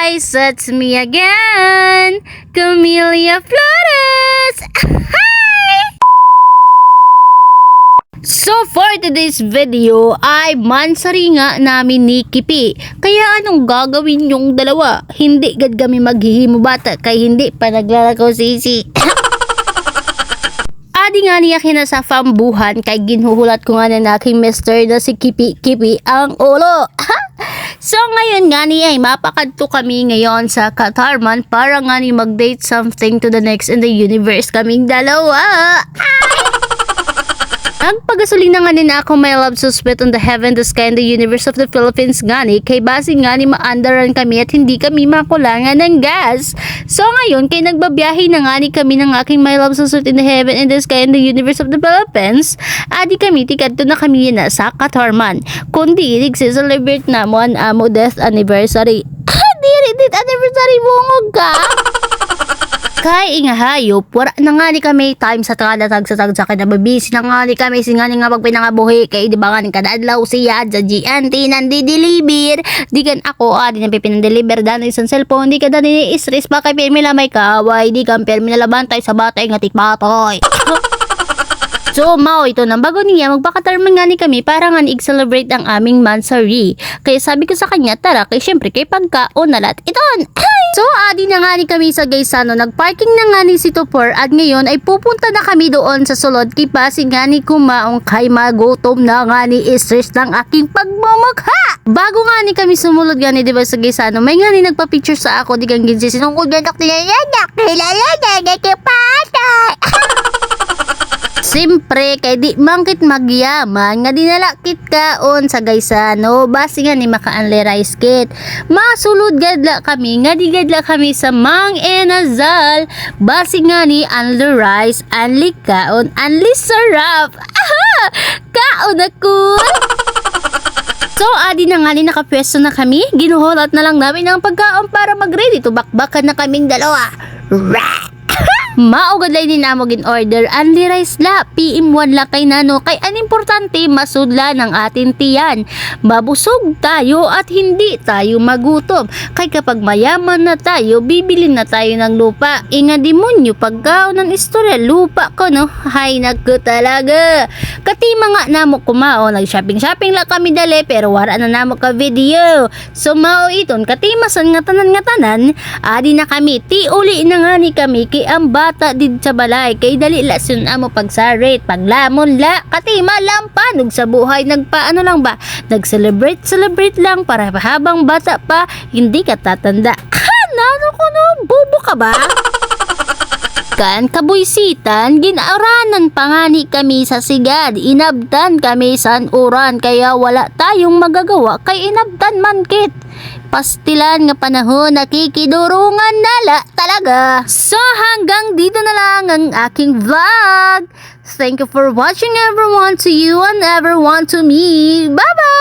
guys, it's me again, Camelia Flores. Hi! So for today's video ay mansari nga namin ni Kipi. Kaya anong gagawin yung dalawa? Hindi gad kami maghihimo bata kay hindi pa naglalakaw sisi. Adi nga niya kinasasambuhan kay ginhuhulat ko nga na aking mister na si Kipi ang ulo. So ngayon nga niya ay mapakadto kami ngayon sa Katarman para nga ni mag-date something to the next in the universe kaming dalawa. Nagpagasolina nga din ako my love suspect on the heaven, the sky, and the universe of the Philippines nga ni kay base nga ni maandaran kami at hindi kami makulangan ng gas. So ngayon kay nagbabiyahe na nga ni kami ng aking my love suspect in the heaven, and the sky, and the universe of the Philippines. Adi kami tikadto na kami na sa Katarman. Kundi nagse-celebrate na mo ang amo death anniversary. Diri death anniversary bungog ka. Kay ingahayop, wala na nga ni kami time sa tagatag sa kinababisi na nga ni kami singani nga pagpinangabuhi kay di ba nga ni kadadlaw siya sa GNT nandi-deliver di kan ako di na pinang-deliver dahil isang cellphone di ka dahil ni-stress pa kay pirmi lamay kaway di kan pirmi nalabantay sa batay nga tikbatoy. So, mao ito nang bago niya magpakatarman nga ni kami para nga i-celebrate ang aming mansari. Kaya sabi ko sa kanya, tara, kay syempre kay pagkaon nalat iton. So, adi na nga ni kami sa Gaisano, nagparking na nga ni si Topor at ngayon ay pupunta na kami doon sa sulod kay Pasig nga ni kumaong kay magutom na nga ni stress ng aking pagmamukha. Bago nga ni kami sumulod nga ni diba sa Gaisano, may nga ni nagpa-picture sa ako di kang ginsi sinungkod na nakilala na kay Pasig. Siyempre, kay di mangkit magyaman nga dinalakit kaon sa Gaisano basi nga ni maka-anli rice kit. Masulod gadla kami nga di gadla kami sa Mang Enazal basi nga ni anli rice, anli kaon, anli sarap. Aha! Kaon ako! So, adi na nga ni nakapwesto na kami. Ginuhulat na lang namin ang pagkaon para mag-ready to bakbakan na kaming dalawa. Maugadlay din namo gin order anli rice la PM1 la kay nano kay an importante masudla ng atin tiyan. Mabusog tayo at hindi tayo magutom. Kay kapag mayaman na tayo, bibili na tayo ng lupa. Inga demonyo pagkaon ng istorya lupa ko no. Hay nagko talaga. Katima nga namo kumao nag-shopping la kami dali pero wala na namo ka video. So mao iton katimasan nga tanan adi na kami ti uli na nga ni kami kay ang bata did sa balay kay dali la sun amo pagsarit paglamon la katima lang panog sa buhay nagpaano lang ba nag-celebrate lang para habang bata pa hindi ka tatanda. Nano ko no bobo ka ba? Kan kabuysitan ginaaranan pangani kami sa sigad inabdan kami san uran kaya wala tayong magagawa kay inabdan man kit pastilan nga panahon nakikidurungan nala talaga. So hanggang dito na lang ang aking vlog. Thank you for watching everyone, to you and everyone to me. Bye bye.